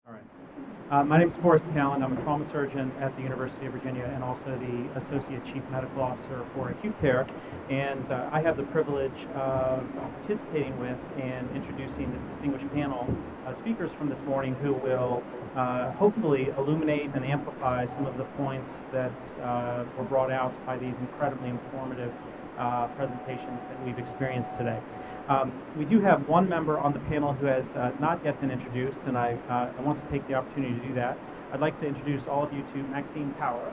All right. My name is Forrest Callan. I'm a trauma surgeon at the University of Virginia and also the Associate Chief Medical Officer for Acute Care. And I have the privilege of participating with and introducing this distinguished panel of speakers from this morning who will hopefully illuminate and amplify some of the points that were brought out by these incredibly informative presentations that we've experienced today. We do have one member on the panel who has not yet been introduced, and I want to take the opportunity to do that. I'd like to introduce all of you to Maxine Power.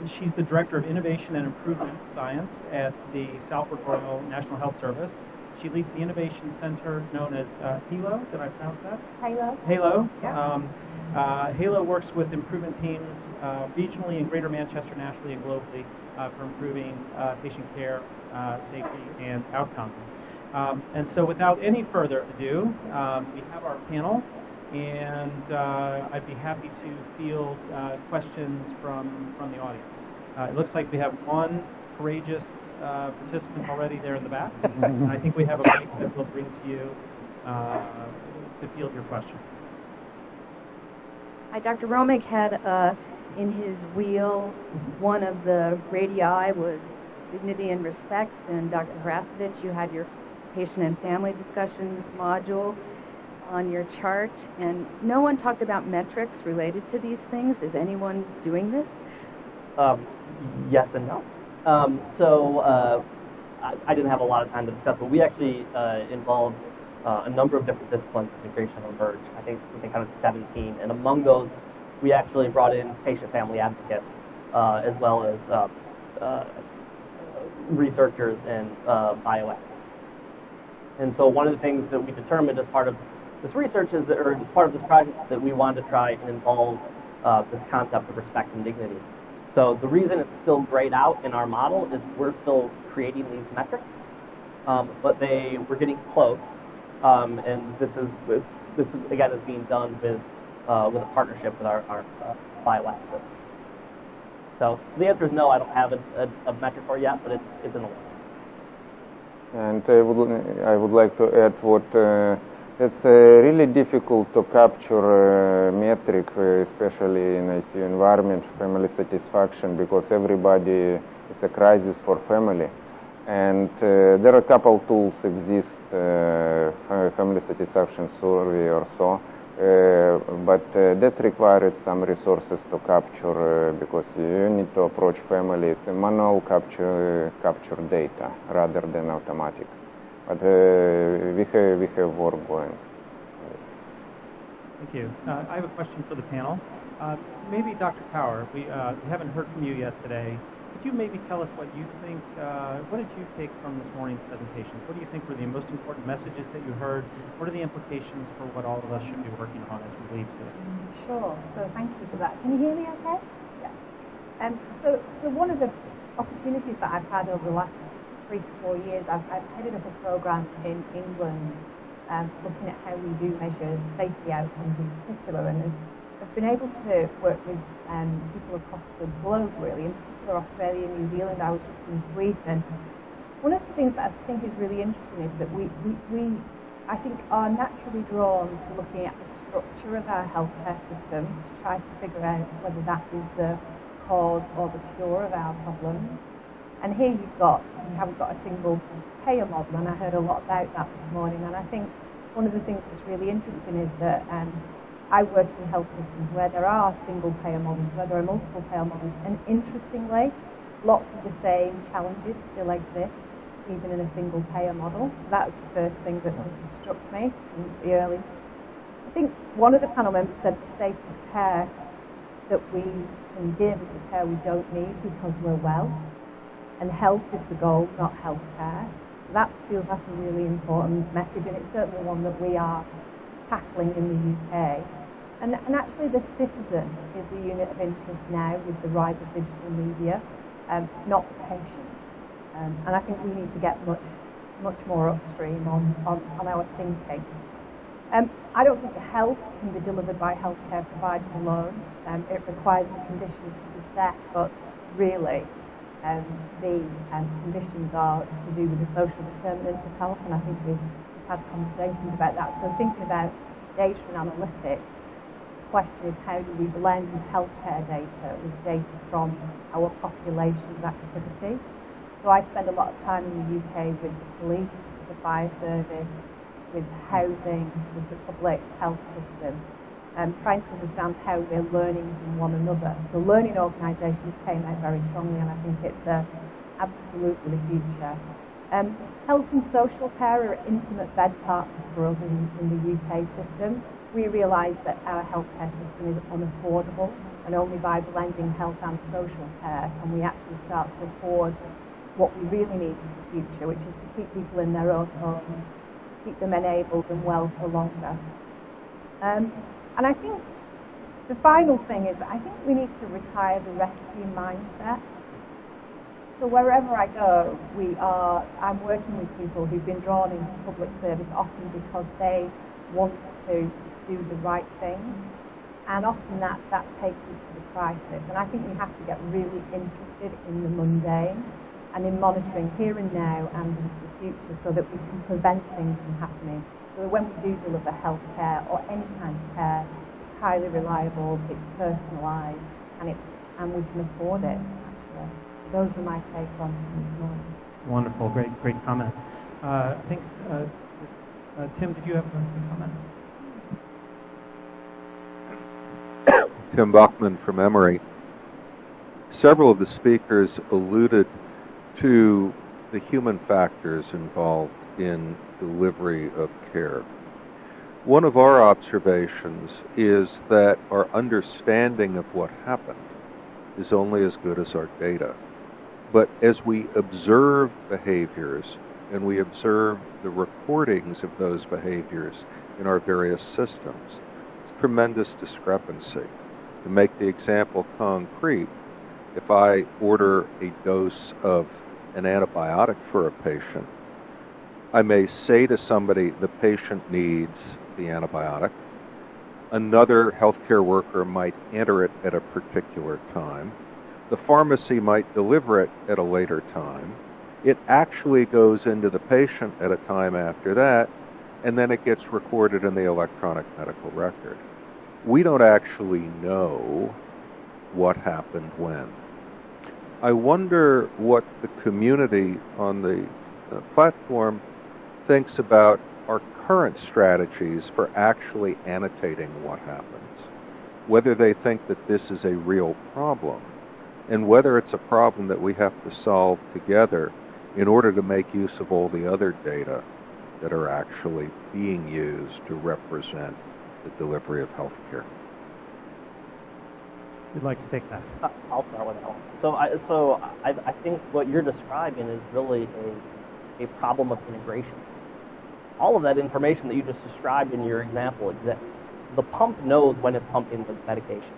She's the Director of Innovation and Improvement Science at the Salford Royal National Health Service. She leads the Innovation Center known as HALO. Did I pronounce that? HALO. HALO. Yeah. HALO works with improvement teams regionally in Greater Manchester, nationally, and globally for improving patient care, safety, and outcomes. And so without any further ado, we have our panel, and I'd be happy to field questions from the audience. It looks like we have one courageous participant already there in the back, and I think we have a mic that we'll bring to you to field your question. Hi, Dr. Romig had in his wheel, one of the radii was dignity and respect, and Dr. Brasovich, you had your patient and family discussions module on your chart, and no one talked about metrics related to these things. Is anyone doing this? Yes and no. I didn't have a lot of time to discuss, but we actually involved a number of different disciplines in the creation of Emerge. I think we can count 17, and among those, we actually brought in patient-family advocates as well as researchers and bioethics. And so one of the things that we determined as part of this research is, or as part of this project, that we wanted to try and involve this concept of respect and dignity. So the reason it's still grayed out in our model is we're still creating these metrics, but we're getting close. And this again is being done with a partnership with our bioethicists. So the answer is no. I don't have a metric for it yet, but it's in the works. And I would like to add what it's really difficult to capture a metric, especially in ICU environment, family satisfaction, because everybody is a crisis for family. And there are a couple tools exist, family satisfaction survey or so, but that's required some resources to capture because you need to approach family. It's a manual capture data rather than automatic. But we have work going. Thank you. I have a question for the panel. Maybe Dr. Power, we haven't heard from you yet today. Could you maybe tell us what you think, what did you take from this morning's presentations? What do you think were the most important messages that you heard? What are the implications for what all of us should be working on as we leave today? Sure. So thank you for that. Can you hear me okay? Yeah. So one of the opportunities that I've had over the last 3 to 4 years, I've headed up a program in England looking at how we do measure safety outcomes in particular, and I've been able to work with people across the globe, really, in particular Australia, New Zealand. I was just in Sweden. One of the things that I think is really interesting is that we I think, are naturally drawn to looking at the structure of our healthcare system to try to figure out whether that is the cause or the cure of our problems. And here you haven't got a single payer model, and I heard a lot about that this morning. And I think one of the things that's really interesting is that I work in health systems where there are single payer models, where there are multiple payer models, and interestingly, lots of the same challenges still exist, even in a single payer model. So that's the first thing that sort of struck me in the early. I think one of the panel members said the safest care that we can give is the care we don't need because we're well, and health is the goal, not health care. That feels like a really important message, and it's certainly one that we are tackling in the UK. And actually the citizen is the unit of interest now with the rise of digital media, not the patient. And I think we need to get much more upstream on our thinking. I don't think health can be delivered by healthcare providers alone. It requires the conditions to be set, but really the conditions are to do with the social determinants of health, and I think we've had conversations about that. So thinking about data and analytics, the question is how do we blend healthcare data with data from our population's activities? So I spend a lot of time in the UK with the police, the fire service, with housing, with the public health system, trying to understand how we're learning from one another. So learning organisations came out very strongly, and I think it's absolutely the future. Health and social care are intimate bed partners for us in the UK system. We realise that our healthcare system is unaffordable, and only by blending health and social care can we actually start to afford what we really need for the future, which is to keep people in their own homes, keep them enabled and well for longer. And I think the final thing is I think we need to retire the rescue mindset. So wherever I go, I'm working with people who've been drawn into public service often because they want to do the right thing, and often that takes us to the crisis. And I think we have to get really interested in the mundane and in monitoring here and now and into the future so that we can prevent things from happening. So that when we do deliver healthcare or any kind of care, it's highly reliable, it's personalised, and we can afford it, actually. Those are my take on this morning. Wonderful, great comments. I think, Tim, did you have a comment? Tim Bachman from Emory. Several of the speakers alluded to the human factors involved in delivery of care. One of our observations is that our understanding of what happened is only as good as our data. But as we observe behaviors and we observe the recordings of those behaviors in our various systems, it's tremendous discrepancy. To make the example concrete, if I order a dose of an antibiotic for a patient, I may say to somebody the patient needs the antibiotic. Another healthcare worker might enter it at a particular time. The pharmacy might deliver it at a later time. It actually goes into the patient at a time after that, and then it gets recorded in the electronic medical record. We don't actually know what happened when. I wonder what the community on the platform thinks about our current strategies for actually annotating what happens, whether they think that this is a real problem, and whether it's a problem that we have to solve together in order to make use of all the other data that are actually being used to represent the delivery of healthcare. Who'd like to take that? I'll start with that one. So I think what you're describing is really a problem of integration. All of that information that you just described in your example exists. The pump knows when it's pumping the medication.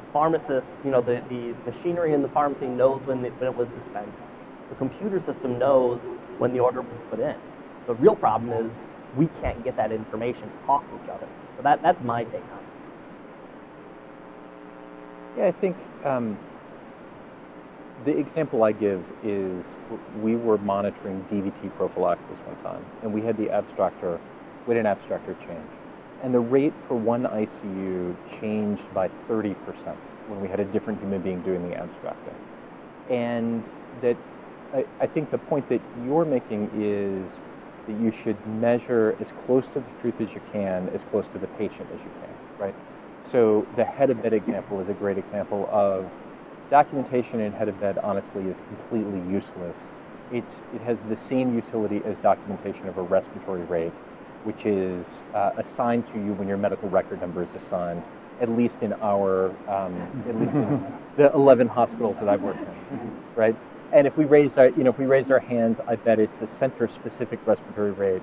The pharmacist, the machinery in the pharmacy knows when it was dispensed. The computer system knows when the order was put in. The real problem is we can't get that information to talk to each other. So that's my take on it. Yeah, I think the example I give is we were monitoring DVT prophylaxis one time, and we had an abstractor change. And the rate for one ICU changed by 30% when we had a different human being doing the abstracting. And that I think the point that you're making is that you should measure as close to the truth as you can, as close to the patient as you can, right? So the head of bed example is a great example of documentation in head of bed, honestly, is completely useless. It has the same utility as documentation of a respiratory rate, which is assigned to you when your medical record number is assigned, at least in the 11 hospitals that I've worked in, right? And if we raised our hands, I bet it's a center-specific respiratory rate.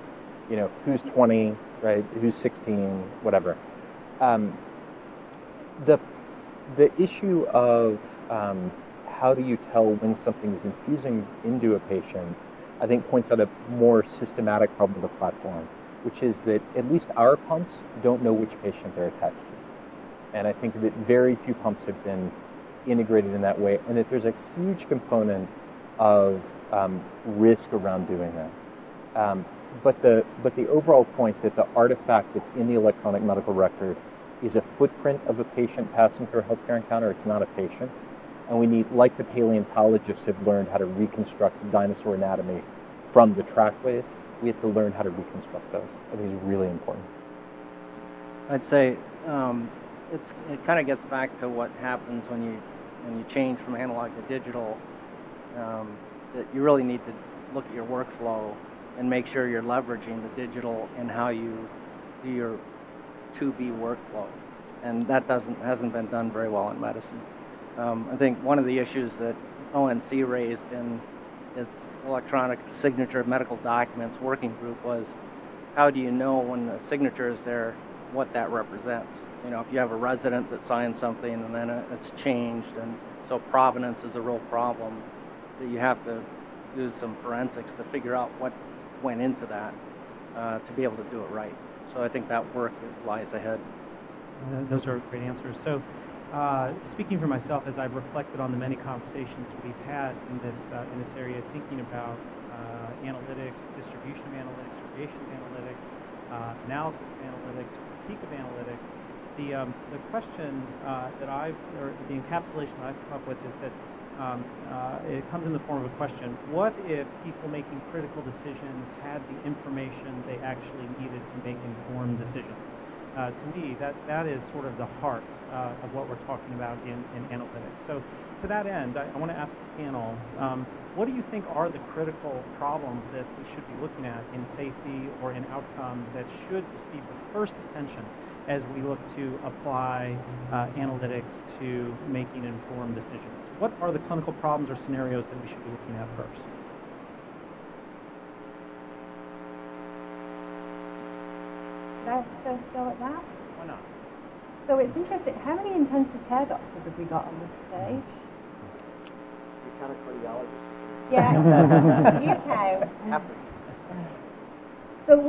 Who's 20, right? Who's 16, whatever. The issue of how do you tell when something is infusing into a patient, I think points out a more systematic problem of the platform, which is that at least our pumps don't know which patient they're attached to. And I think that very few pumps have been integrated in that way, and that there's a huge component of risk around doing that. But the overall point that the artifact that's in the electronic medical record is a footprint of a patient passing through a healthcare encounter. It's not a patient. And we need, like the paleontologists have learned how to reconstruct dinosaur anatomy from the trackways, we have to learn how to reconstruct those. I think it's really important. I'd say it kind of gets back to what happens when you change from analog to digital. That you really need to look at your workflow and make sure you're leveraging the digital in how you do your 2B workflow, and that hasn't been done very well in medicine. I think one of the issues that ONC raised in its electronic signature of medical documents working group was, how do you know when the signature is there what that represents? You know, if you have a resident that signs something and then it's changed, and so provenance is a real problem, that you have to do some forensics to figure out what went into that to be able to do it right. So I think that work lies ahead. Those are great answers. So speaking for myself, as I've reflected on the many conversations we've had in this area, thinking about analytics, distribution of analytics, creation of analytics, analysis of analytics, critique of analytics, the question or the encapsulation that I've come up with is that it comes in the form of a question: what if people making critical decisions had the information they actually needed to make informed decisions? To me, that is sort of the heart of what we're talking about in analytics. So to that end, I want to ask the panel, what do you think are the critical problems that we should be looking at in safety or in outcome that should receive the first attention as we look to apply analytics to making informed decisions? What are the clinical problems or scenarios that we should be looking at first? Should I first go at that? Why not? So it's interesting, how many intensive care doctors have we got on this stage? You kind of cardiologist. Yeah, you count. So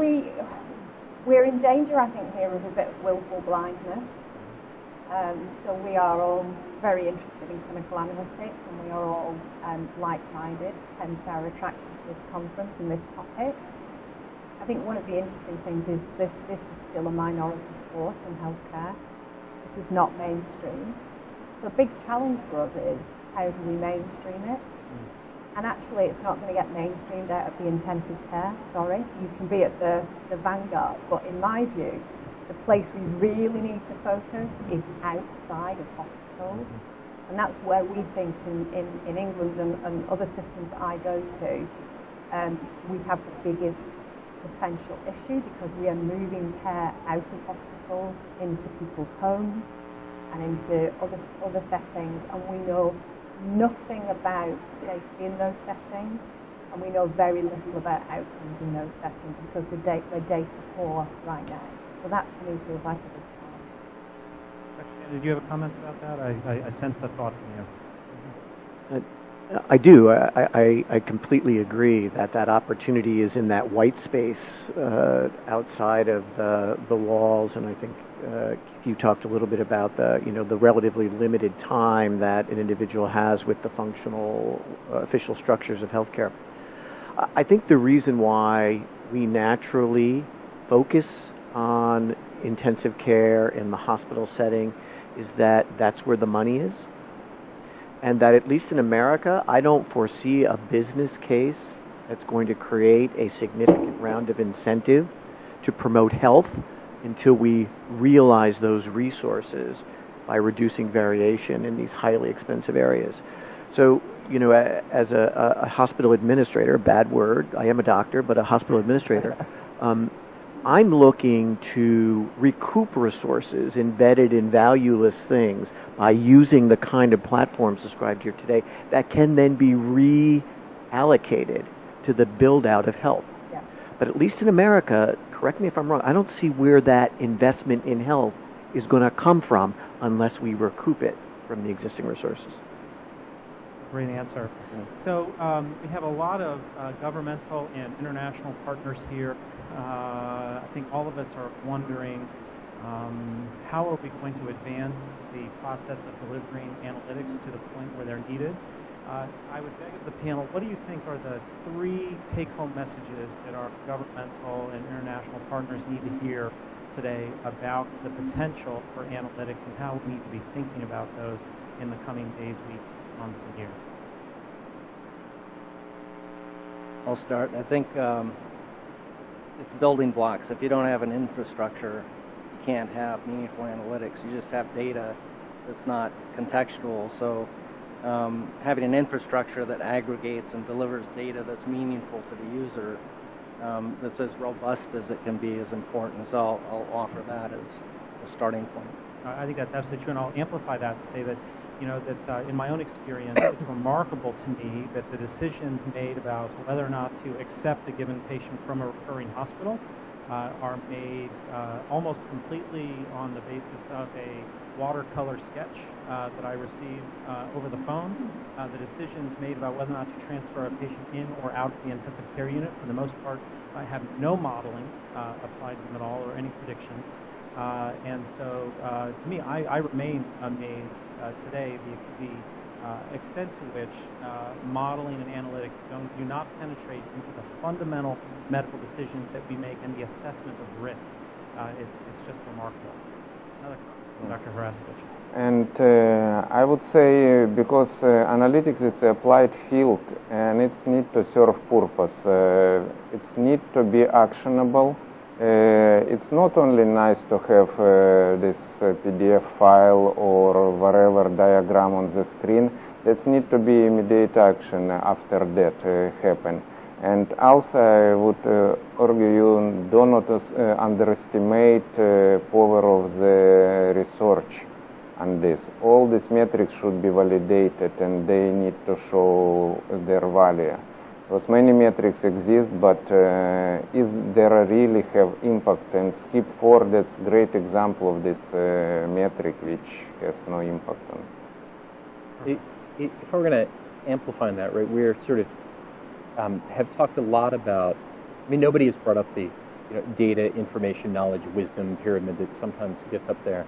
we're in danger, I think, here of a bit of willful blindness. So we are all very interested in clinical analytics, and we are all like-minded, hence our attraction to this conference and this topic. I think one of the interesting things is this is still a minority sport in healthcare. This is not mainstream. So a big challenge for us is, how do we mainstream it? And actually, it's not going to get mainstreamed out of the intensive care, sorry. You can be at the vanguard, but in my view, the place we really need to focus is outside of hospitals. And that's where we think in England and other systems that I go to, we have the biggest potential issue, because we are moving care out of hospitals into people's homes and into other settings, and we know nothing about safety in those settings, and we know very little about outcomes in those settings because we're data poor right now. So that to me feels like a big challenge. Did you have a comment about that? I sensed a thought from you. I do. I completely agree that opportunity is in that white space outside of the walls, and I think you talked a little bit about the relatively limited time that an individual has with the functional official structures of healthcare. I think the reason why we naturally focus on intensive care in the hospital setting is that that's where the money is. And that, at least in America, I don't foresee a business case that's going to create a significant round of incentive to promote health until we realize those resources by reducing variation in these highly expensive areas. So, as a hospital administrator, bad word, I am a doctor, but a hospital administrator, I'm looking to recoup resources embedded in valueless things by using the kind of platforms described here today that can then be reallocated to the build-out of health. Yeah. But at least in America, correct me if I'm wrong, I don't see where that investment in health is going to come from unless we recoup it from the existing resources. Great answer. So we have a lot of governmental and international partners here. I think all of us are wondering, how are we going to advance the process of delivering analytics to the point where they're needed? I would beg of the panel, what do you think are the 3 take-home messages that our governmental and international partners need to hear today about the potential for analytics and how we need to be thinking about those in the coming days, weeks, months, and years? I'll start. I think it's building blocks. If you don't have an infrastructure, you can't have meaningful analytics. You just have data that's not contextual. So having an infrastructure that aggregates and delivers data that's meaningful to the user, that's as robust as it can be, is important. So I'll offer that as a starting point. I think that's absolutely true, and I'll amplify that and say that, that in my own experience, it's remarkable to me that the decisions made about whether or not to accept a given patient from a referring hospital are made almost completely on the basis of a watercolor sketch that I received over the phone. The decisions made about whether or not to transfer a patient in or out of the intensive care unit, for the most part, I have no modeling applied to them at all or any predictions. And so, to me, I remain amazed today the extent to which modeling and analytics do not penetrate into the fundamental medical decisions that we make and the assessment of risk. It's just remarkable. Another comment, Dr. Harasovich. And I would say because analytics is an applied field and it's need to serve purpose. It's need to be actionable. It's not only nice to have this PDF file or whatever diagram on the screen. There need to be immediate action after that happen. And also I would argue you do not underestimate power of the research on this. All these metrics should be validated and they need to show their value. Because many metrics exist, but is there really have impact? And skip 4, that's great example of this metric which has no impact on. If we're going to amplify on that, right, we're sort of have talked a lot about, I mean, nobody has brought up the data, information, knowledge, wisdom pyramid that sometimes gets up there.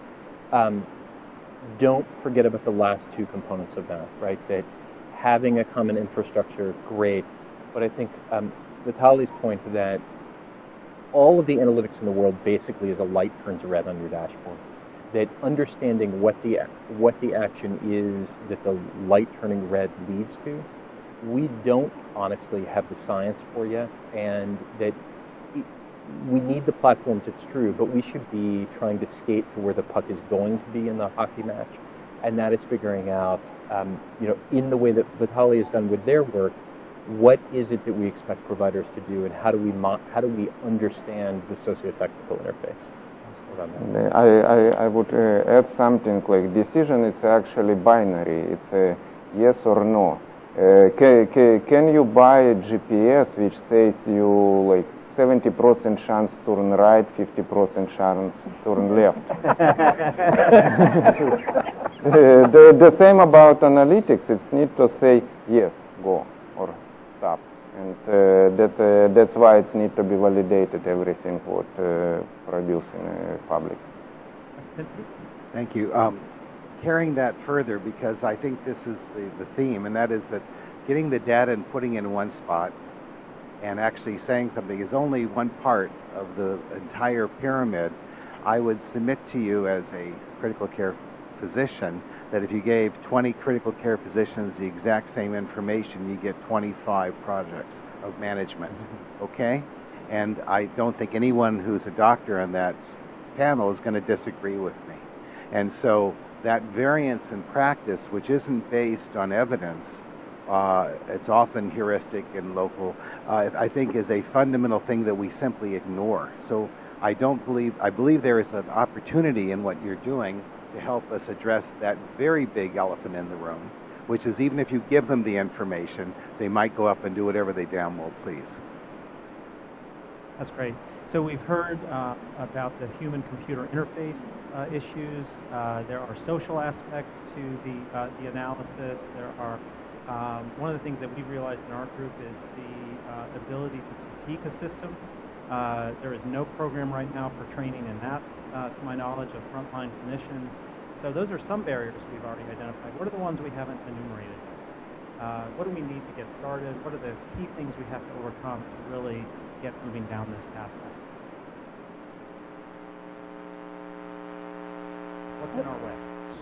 Don't forget about the last 2 components of that, right? That having a common infrastructure, great. But I think Vitali's point that all of the analytics in the world basically is a light turns red on your dashboard. That understanding what the action is that the light turning red leads to, we don't honestly have the science for yet, and that we need the platforms, it's true, but we should be trying to skate to where the puck is going to be in the hockey match, and that is figuring out, in the way that Vitali has done with their work, what is it that we expect providers to do, and how do we understand the socio-technical interface? I would add something like decision. It's actually binary. It's a yes or no. Can you buy a GPS which says you like 70% chance turn right, 50% chance turn left? The same about analytics. It's need to say yes, go, or stop, and that's why it's need to be validated. Everything what produced in public. Thank you. Carrying that further, because I think this is the theme, and that is that getting the data and putting it in one spot and actually saying something is only one part of the entire pyramid. I would submit to you as a critical care physician that if you gave 20 critical care physicians the exact same information, you get 25 projects of management, okay? And I don't think anyone who's a doctor on that panel is going to disagree with me. And so that variance in practice, which isn't based on evidence, it's often heuristic and local, I think is a fundamental thing that we simply ignore. So I believe there is an opportunity in what you're doing to help us address that very big elephant in the room, which is even if you give them the information, they might go up and do whatever they damn well please. That's great. So we've heard about the human-computer interface issues. There are social aspects to the analysis. There are one of the things that we've realized in our group is the ability to critique a system. There is no program right now for training in that, to my knowledge, of frontline clinicians. So those are some barriers we've already identified. What are the ones we haven't enumerated? What do we need to get started? What are the key things we have to overcome to really get moving down this pathway? What's in our way?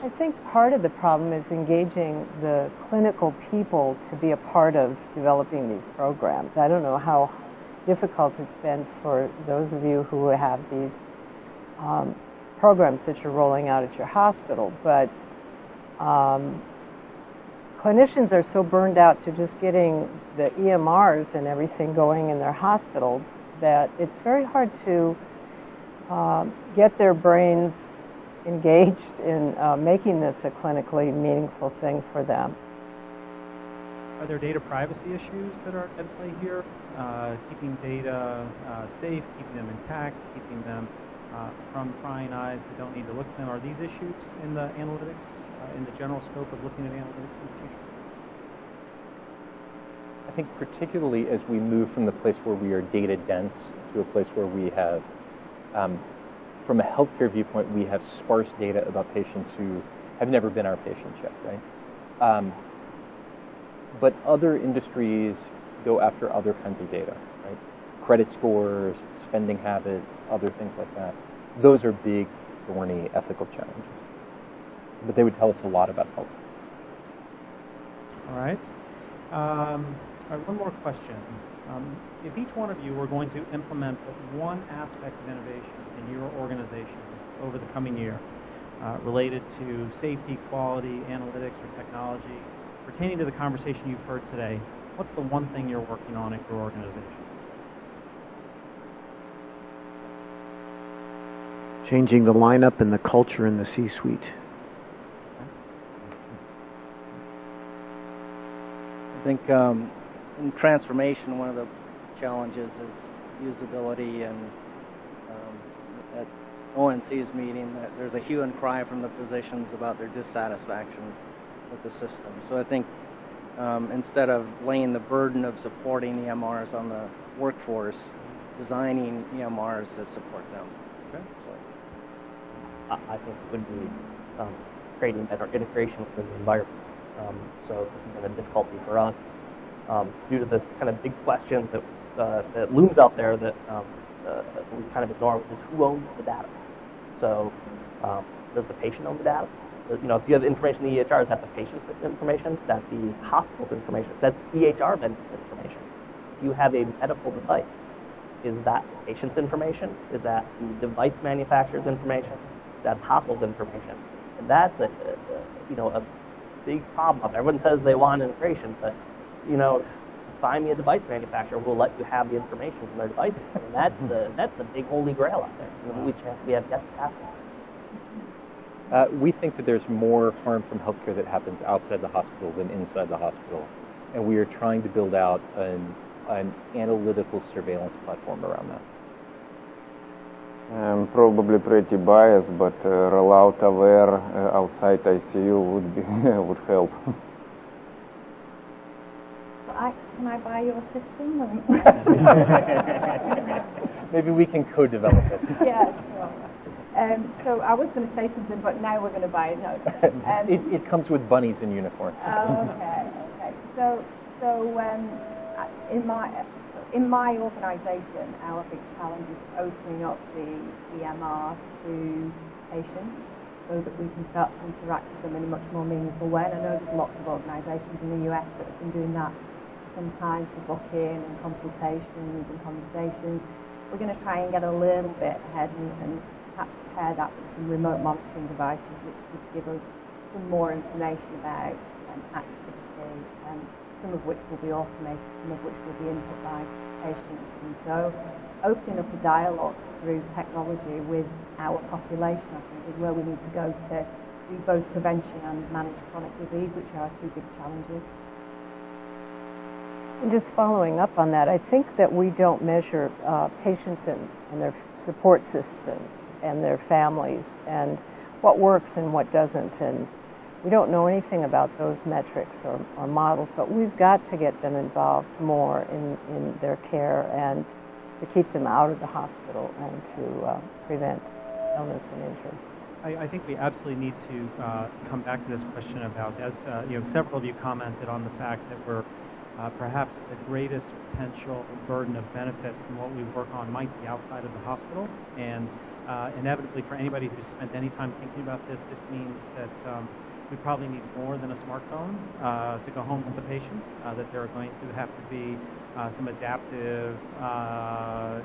I think part of the problem is engaging the clinical people to be a part of developing these programs. I don't know how difficult it's been for those of you who have these programs that you're rolling out at your hospital, but clinicians are so burned out to just getting the EMRs and everything going in their hospital that it's very hard to get their brains engaged in making this a clinically meaningful thing for them. Are there data privacy issues that are at play here? Keeping data safe, keeping them intact, keeping them from prying eyes that don't need to look at them. Are these issues in the analytics, in the general scope of looking at analytics in the future? I think particularly as we move from the place where we are data dense to a place where we have, from a healthcare viewpoint, we have sparse data about patients who have never been our patients yet, right? But other industries go after other kinds of data, right? Credit scores, spending habits, other things like that. Those are big, thorny ethical challenges. But they would tell us a lot about health. All right. One more question. If each one of you were going to implement one aspect of innovation in your organization over the coming year related to safety, quality, analytics, or technology, pertaining to the conversation you've heard today, what's the one thing you're working on at your organization? Changing the lineup and the culture in the C-suite. I think in transformation, one of the challenges is usability, and at ONC's meeting, there's a hue and cry from the physicians about their dissatisfaction with the system. So I think instead of laying the burden of supporting EMRs on the workforce, designing EMRs that support them. Okay. I think it would be creating better integration within the environment. So this has been a difficulty for us due to this kind of big question that looms out there that we kind of ignore, which is who owns the data. So does the patient own the data? If you have information in the EHR, is that the patient's information? Is that the hospital's information? Is that EHR vendor's information? If you have a medical device, is that the patient's information? Is that the device manufacturer's information? Is that the hospital's information? And that's a big problem. Everyone says they want integration, but find me a device manufacturer who will let you have the information from their devices. And that's the big holy grail out there. We have yet to tackle. We think that there's more harm from healthcare that happens outside the hospital than inside the hospital, and we are trying to build out an analytical surveillance platform around that. I'm probably pretty biased, but rollout aware outside ICU would help. Can I buy your system? Maybe we can co-develop it. Yeah, sure. So I was going to say something, but now we're going to buy it. No. It comes with bunnies and unicorns. Okay. So in my organisation, our big challenge is opening up the EMR to patients so that we can start to interact with them in a much more meaningful way. And I know there's lots of organisations in the US that have been doing that for some time for booking and consultations and conversations. We're going to try and get a little bit ahead and perhaps pair that with some remote monitoring devices which would give us some more information about activity, some of which will be automated, some of which will be input by patients. And so opening up a dialogue through technology with our population, I think, is where we need to go to do both prevention and manage chronic disease, which are our two big challenges. And just following up on that, I think that we don't measure patients and their support systems and their families and what works and what doesn't. And we don't know anything about those metrics or models, but we've got to get them involved more in their care and to keep them out of the hospital and to prevent illness and injury. I think we absolutely need to come back to this question about, as several of you commented on the fact that we're perhaps the greatest potential burden of benefit from what we work on might be outside of the hospital, and inevitably for anybody who's spent any time thinking about this means that we probably need more than a smartphone to go home with the patient, that there are going to have to be some adaptive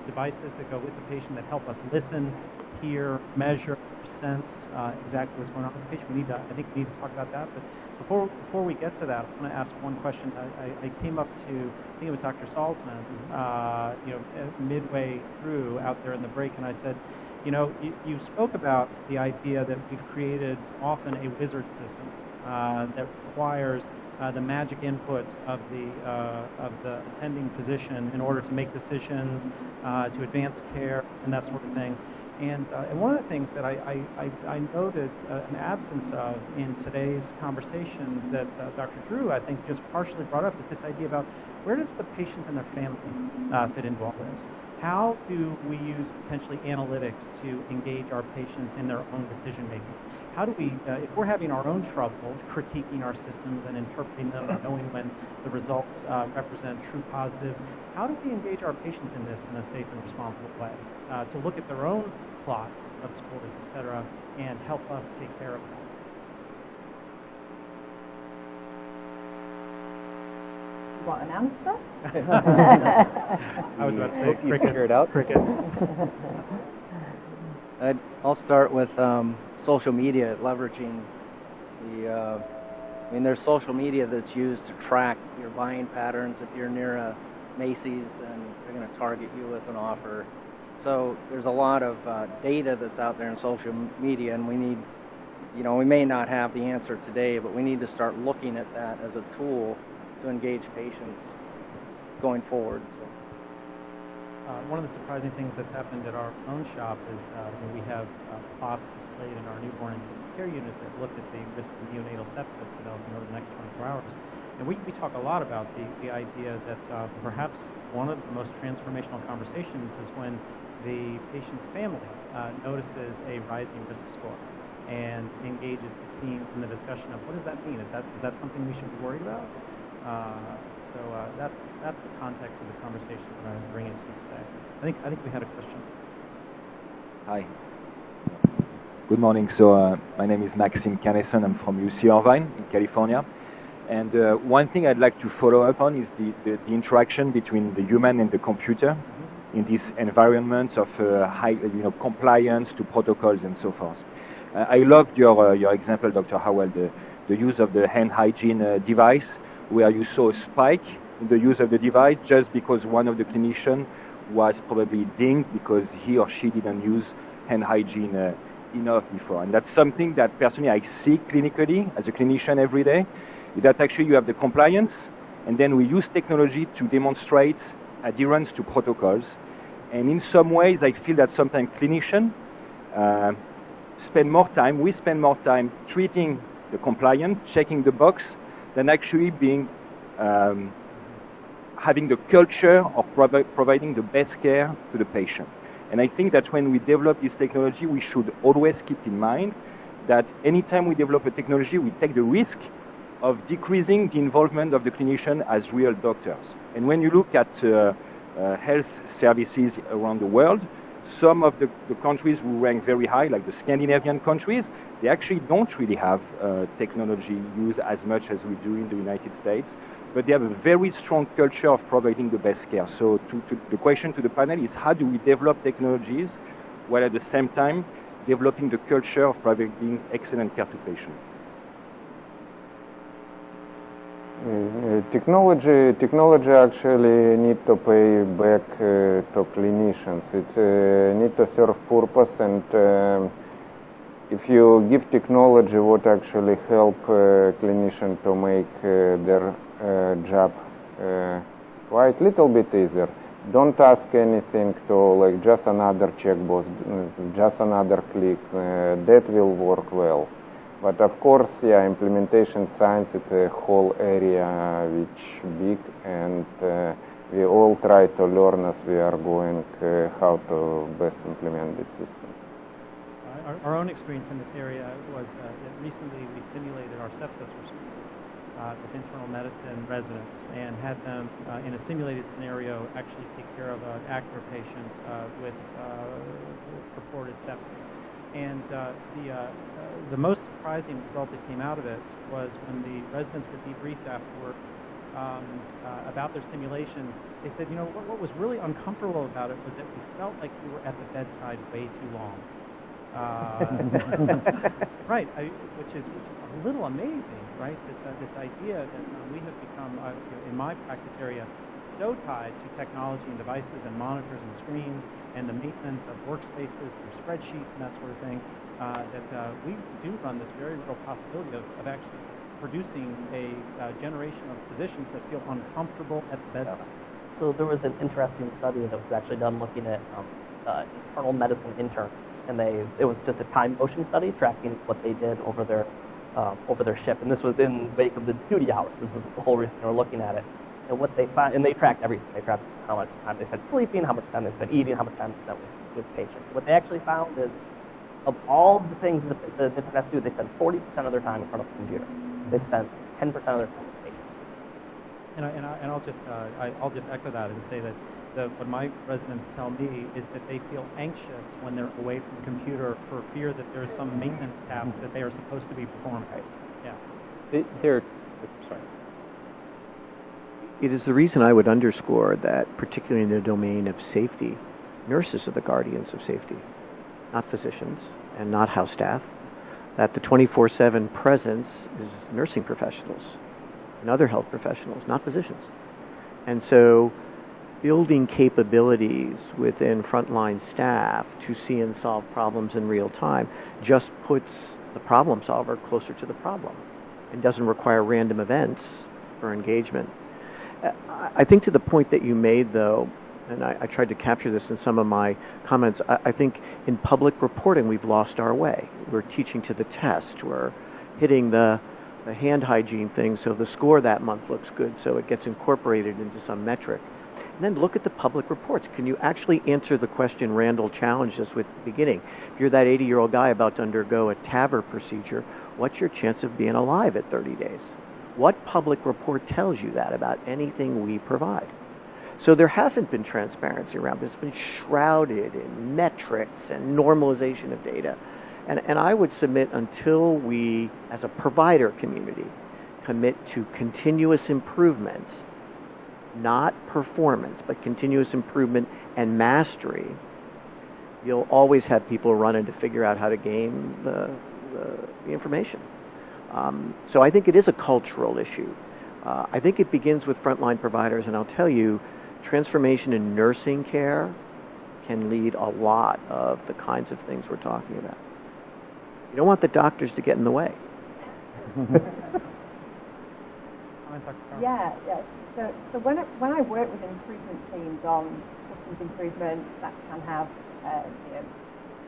devices that go with the patient that help us listen, hear, measure, sense exactly what's going on with the patient. I think we need to talk about that. But before we get to that, I want to ask one question. I came up to, I think it was Dr. Salzman, midway through out there in the break, and I said, you spoke about the idea that we've created often a wizard system that requires the magic input of the attending physician in order to make decisions, to advance care, and that sort of thing. And one of the things that I noted an absence of in today's conversation that Dr. Drew, I think, just partially brought up is this idea about where does the patient and their family fit into all this? How do we use potentially analytics to engage our patients in their own decision making? How do we, if we're having our own trouble critiquing our systems and interpreting them and knowing when the results represent true positives, how do we engage our patients in this in a safe and responsible way? To look at their own plots of scores, et cetera, and help us take care of them. Want an answer? I was about to say crickets. Figure it out. Crickets. I'll start with social media, leveraging the. There's social media that's used to track your buying patterns. If you're near a Macy's, then they're going to target you with an offer. So there's a lot of data that's out there in social media, and we need, we may not have the answer today, but we need to start looking at that as a tool to engage patients going forward. So. One of the surprising things that's happened at our own shop is we have plots displayed in our newborn intensive care unit that look at the risk of neonatal sepsis developing over the next 24 hours. And we talk a lot about the idea that perhaps one of the most transformational conversations is when the patient's family notices a rising risk score and engages the team in the discussion of what does that mean? Is that something we should be worried about? So that's the context of the conversation that I'm bringing to you today. I think we had a question. Hi. Good morning. So my name is Maxime Canesson. I'm from UC Irvine in California. And one thing I'd like to follow up on is the interaction between the human and the computer in this environment of high, compliance to protocols and so forth. I loved your example, Dr. Howell, the use of the hand hygiene device, where you saw a spike in the use of the device just because one of the clinicians was probably dinged because he or she didn't use hand hygiene enough before. And that's something that personally I see clinically as a clinician every day, that actually you have the compliance, and then we use technology to demonstrate adherence to protocols. And in some ways, I feel that sometimes clinicians we spend more time treating the compliant, checking the box, than actually being having the culture of providing the best care to the patient. And I think that when we develop this technology, we should always keep in mind that anytime we develop a technology, we take the risk of decreasing the involvement of the clinician as real doctors. And when you look at health services around the world, some of the countries who rank very high, like the Scandinavian countries, they actually don't really have technology used as much as we do in the United States, but they have a very strong culture of providing the best care. So the question to the panel is, how do we develop technologies while at the same time developing the culture of providing excellent care to patients? Technology actually need to pay back to clinicians. It need to serve purpose, and if you give technology what actually help clinician to make their job quite little bit easier. Don't ask anything to like just another checkbox, just another click. That will work well. But of course, yeah, implementation science, it's a whole area which big, and we all try to learn as we are going how to best implement these systems. our own experience in this area was that recently we simulated our sepsis response with internal medicine residents and had them in a simulated scenario actually take care of an active patient with purported sepsis. And the most surprising result that came out of it was when the residents were debriefed afterwards about their simulation. They said, you know, what was really uncomfortable about it was that we felt like we were at the bedside way too long. Right, which is a little amazing, right? This idea that we have become, in my practice area, so tied to technology and devices and monitors and screens and the maintenance of workspaces through spreadsheets and that sort of thing, that we do run this very real possibility of actually producing a generation of physicians that feel uncomfortable at the bedside. So there was an interesting study that was actually done looking at internal medicine interns, and it was just a time motion study tracking what they did over their shift, and this was in wake of the duty hours. This is the whole reason they were looking at it. And what they found, and they tracked everything. They tracked how much time they spent sleeping, how much time they spent eating, how much time they spent with patients. What they actually found is, of all the things that the interns do, they spend 40% of their time in front of a computer. They spend 10% of their time with patients. And I'll just echo that and say that what my residents tell me is that they feel anxious when they're away from the computer for fear that there's some maintenance task that they are supposed to be performing. Yeah. Sorry. It is the reason I would underscore that, particularly in the domain of safety, nurses are the guardians of safety, not physicians and not house staff. That the 24/7 presence is nursing professionals and other health professionals, not physicians. And so building capabilities within frontline staff to see and solve problems in real time just puts the problem solver closer to the problem and doesn't require random events for engagement. I think to the point that you made, though, and I tried to capture this in some of my comments, I think in public reporting we've lost our way. We're teaching to the test. We're hitting the hand hygiene thing so the score that month looks good, so it gets incorporated into some metric. And then look at the public reports. Can you actually answer the question Randall challenged us with at the beginning? If you're that 80-year-old guy about to undergo a TAVR procedure, what's your chance of being alive at 30 days? What public report tells you that about anything we provide? So there hasn't been transparency around this. It's been shrouded in metrics and normalization of data. And I would submit until we, as a provider community, commit to continuous improvement, not performance, but continuous improvement and mastery, you'll always have people running to figure out how to gain the information. So I think it is a cultural issue. I think it begins with frontline providers, and I'll tell you, transformation in nursing care can lead a lot of the kinds of things we're talking about. You don't want the doctors to get in the way. Yeah. So when I work with improvement teams on systems improvement that can have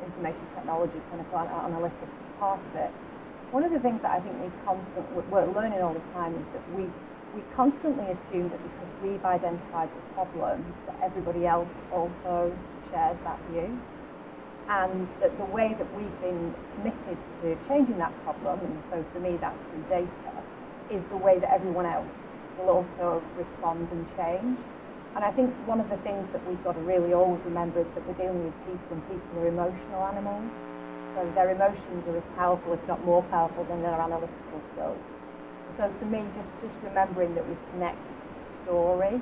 information technology, clinical analytics as part of it, one of the things that I think we're learning all the time is that we constantly assume that because we've identified the problem, that everybody else also shares that view. And that the way that we've been committed to changing that problem, and so for me that's through data, is the way that everyone else will also respond and change. And I think one of the things that we've got to really always remember is that we're dealing with people, and people are emotional animals. So their emotions are as powerful, if not more powerful, than their analytical skills. So for me, just remembering that we connect the story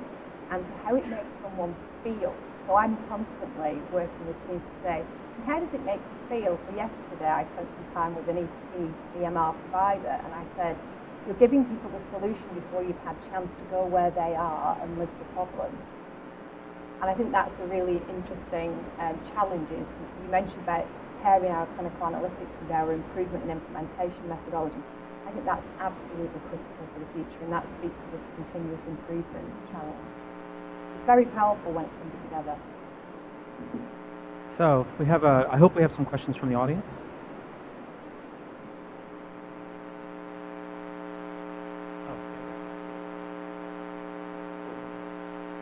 and how it makes someone feel. So I'm constantly working with teams to say, how does it make you feel? So yesterday I spent some time with an EMR provider, and I said, you're giving people the solution before you've had a chance to go where they are and live the problem. And I think that's a really interesting challenge. You mentioned about pairing our clinical analytics with our improvement and implementation methodology. I think that's absolutely critical for the future, and that speaks to this continuous improvement challenge. It's very powerful when it comes together. So I hope we have some questions from the audience.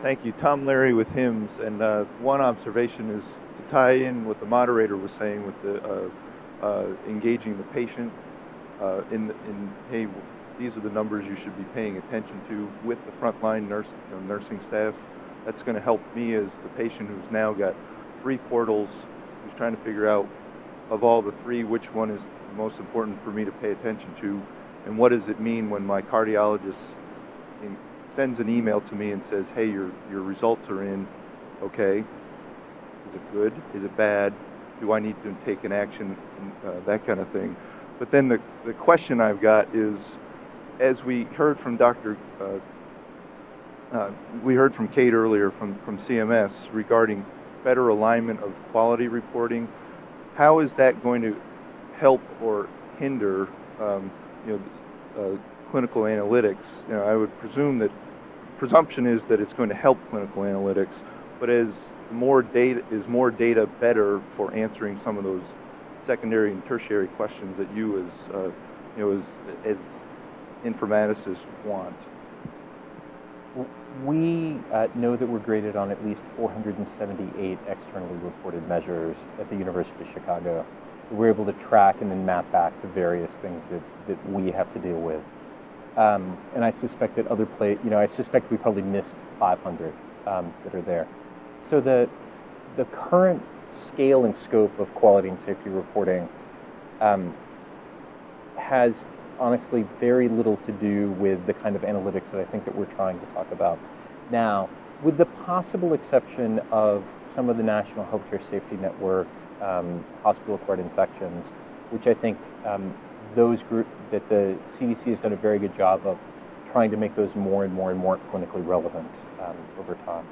Thank you. Tom Larry with HIMSS. And one observation is to tie in what the moderator was saying with the engaging the patient in hey, these are the numbers you should be paying attention to with the frontline nursing staff. That's going to help me as the patient who's now got 3 portals, who's trying to figure out of all the 3 which one is the most important for me to pay attention to, and what does it mean when my cardiologist sends an email to me and says, hey, your results are in, okay, is it good, is it bad, do I need to take an action, that kind of thing. But then the question I've got is, as we heard from we heard from Kate earlier from CMS regarding better alignment of quality reporting, how is that going to help or hinder clinical analytics? I would presume that presumption is that it's going to help clinical analytics, but is more data better for answering some of those secondary and tertiary questions that you as informaticists want? We know that we're graded on at least 478 externally reported measures at the University of Chicago. We're able to track and then map back to various things that we have to deal with. And I suspect that I suspect we probably missed 500 that are there. So the current scale and scope of quality and safety reporting has honestly very little to do with the kind of analytics that I think that we're trying to talk about now, with the possible exception of some of the National Healthcare Safety Network hospital-acquired infections, which I think that the CDC has done a very good job of trying to make those more and more and more clinically relevant over time.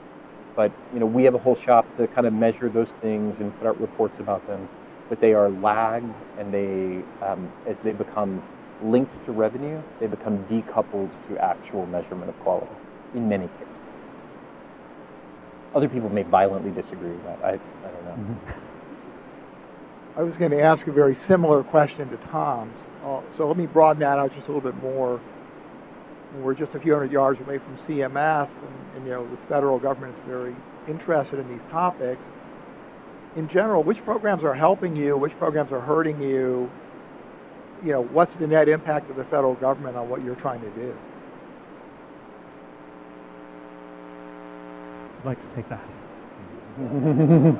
But we have a whole shop to kind of measure those things and put out reports about them, but they are lagged, and they, as they become linked to revenue, they become decoupled to actual measurement of quality in many cases. Other people may violently disagree with that. I don't know. Mm-hmm. I was going to ask a very similar question to Tom's. So let me broaden that out just a little bit more. We're just a few hundred yards away from CMS, and the federal government is very interested in these topics. In general, which programs are helping you? Which programs are hurting you? What's the net impact of the federal government on what you're trying to do? I'd like to take that. Everybody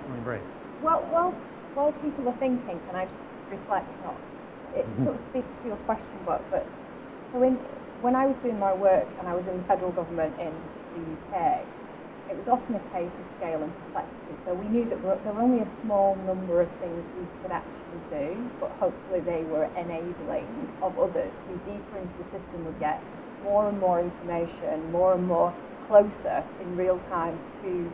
feeling brave? While people are thinking, can I just reflect on it? Sort of speaks to your question, but so when I was doing my work and I was in the federal government in the UK, it was often a case of scale and complexity. So we knew that there were only a small number of things we could actually do, but hopefully they were enabling of others who deeper into the system would get more and more information, more and more closer in real time to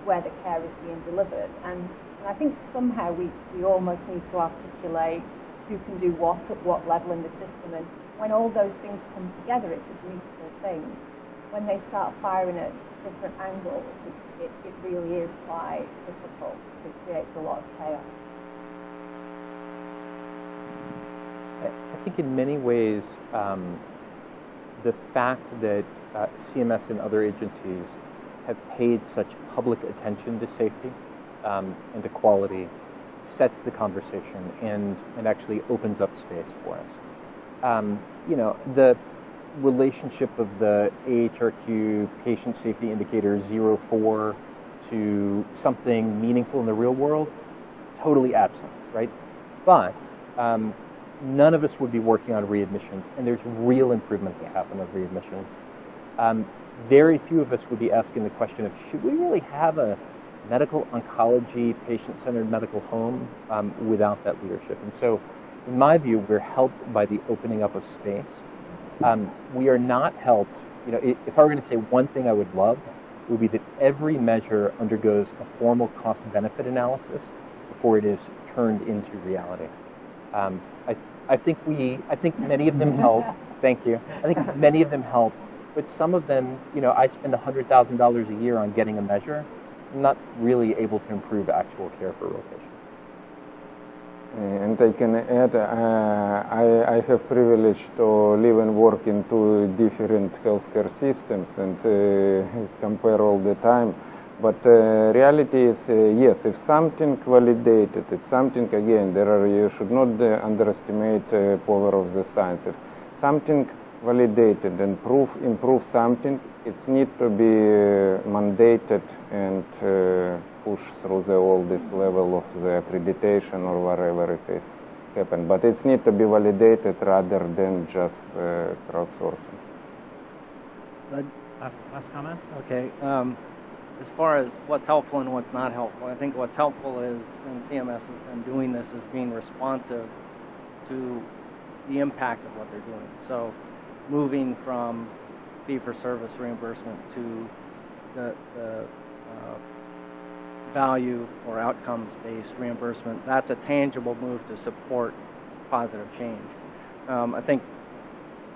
where the care is being delivered. And I think somehow we almost need to articulate who can do what at what level in the system. And when all those things come together, it's a beautiful thing. When they start firing at different angles, it really is quite difficult. It creates a lot of chaos. I think in many ways, the fact that CMS and other agencies have paid such public attention to safety and to quality sets the conversation and actually opens up space for us. The relationship of the AHRQ patient safety indicator 04 to something meaningful in the real world, totally absent, right? But none of us would be working on readmissions, and there's real improvement that's happened on readmissions. Very few of us would be asking the question of, should we really have a medical oncology, patient-centered medical home without that leadership? And so, in my view, we're helped by the opening up of space. We are not helped, if I were going to say one thing I would love, it would be that every measure undergoes a formal cost-benefit analysis before it is turned into reality. I think many of them help. Thank you. I think many of them help, but some of them, I spend $100,000 a year on getting a measure. I'm not really able to improve actual care for real patients. And I can add, I have privilege to live and work in 2 different healthcare systems and compare all the time. But reality is, yes, if something validated, it's something, again, you should not underestimate power of the science. If something validated and improve something, it needs to be mandated and pushed through all this level of the accreditation or wherever it is happen. But it needs to be validated rather than just crowdsourcing. Last comment? Okay. As far as what's helpful and what's not helpful, I think what's helpful is, and CMS has been doing this, is being responsive to the impact of what they're doing. So moving from fee-for-service reimbursement to the value or outcomes-based reimbursement, that's a tangible move to support positive change. I think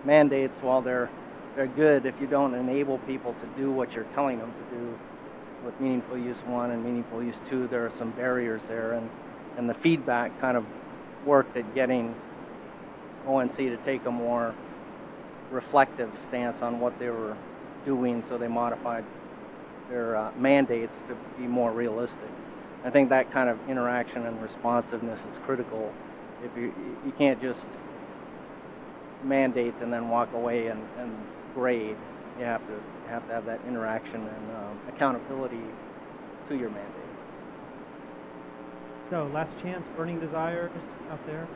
mandates, while they're good, if you don't enable people to do what you're telling them to do with Meaningful Use 1 and Meaningful Use 2, there are some barriers there, and the feedback kind of worked at getting ONC to take a more reflective stance on what they were doing, so they modified their mandates to be more realistic. I think that kind of interaction and responsiveness is critical. If you can't just mandate and then walk away and grade. You have to have that interaction and accountability to your mandate. So, last chance, burning desires out there?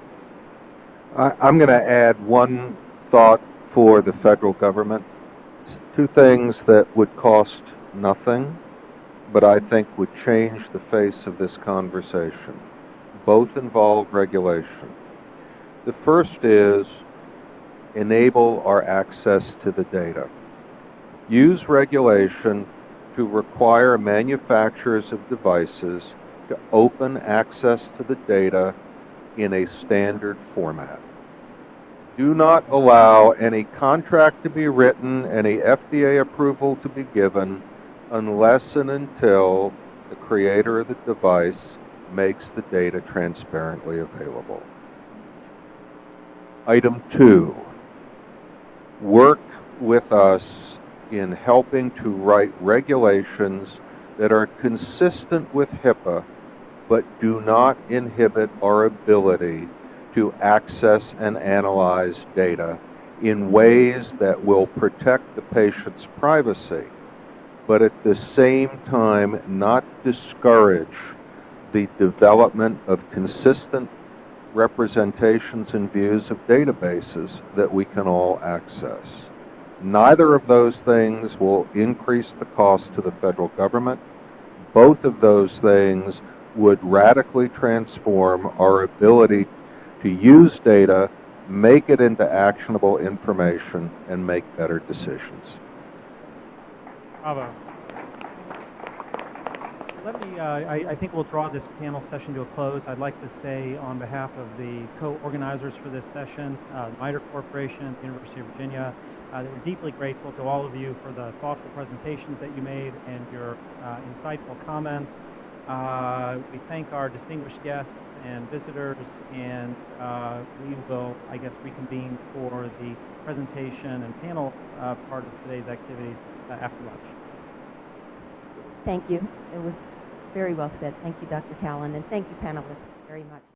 I'm going to add one thought for the federal government. Two things that would cost nothing, but I think would change the face of this conversation. Both involve regulation. The first is enable our access to the data. Use regulation to require manufacturers of devices to open access to the data in a standard format. Do not allow any contract to be written, any FDA approval to be given, unless and until the creator of the device makes the data transparently available. Item 2, work with us in helping to write regulations that are consistent with HIPAA, but do not inhibit our ability to access and analyze data in ways that will protect the patient's privacy, but at the same time not discourage the development of consistent representations and views of databases that we can all access. Neither of those things will increase the cost to the federal government. Both of those things would radically transform our ability to use data, make it into actionable information, and make better decisions. Bravo. Let me, I think we'll draw this panel session to a close. I'd like to say on behalf of the co-organizers for this session, MITRE Corporation, the University of Virginia, that we're deeply grateful to all of you for the thoughtful presentations that you made and your insightful comments. We thank our distinguished guests and visitors, and we will, I guess, reconvene for the presentation and panel part of today's activities after lunch. Thank you. It was very well said. Thank you, Dr. Callan, and thank you, panelists, very much.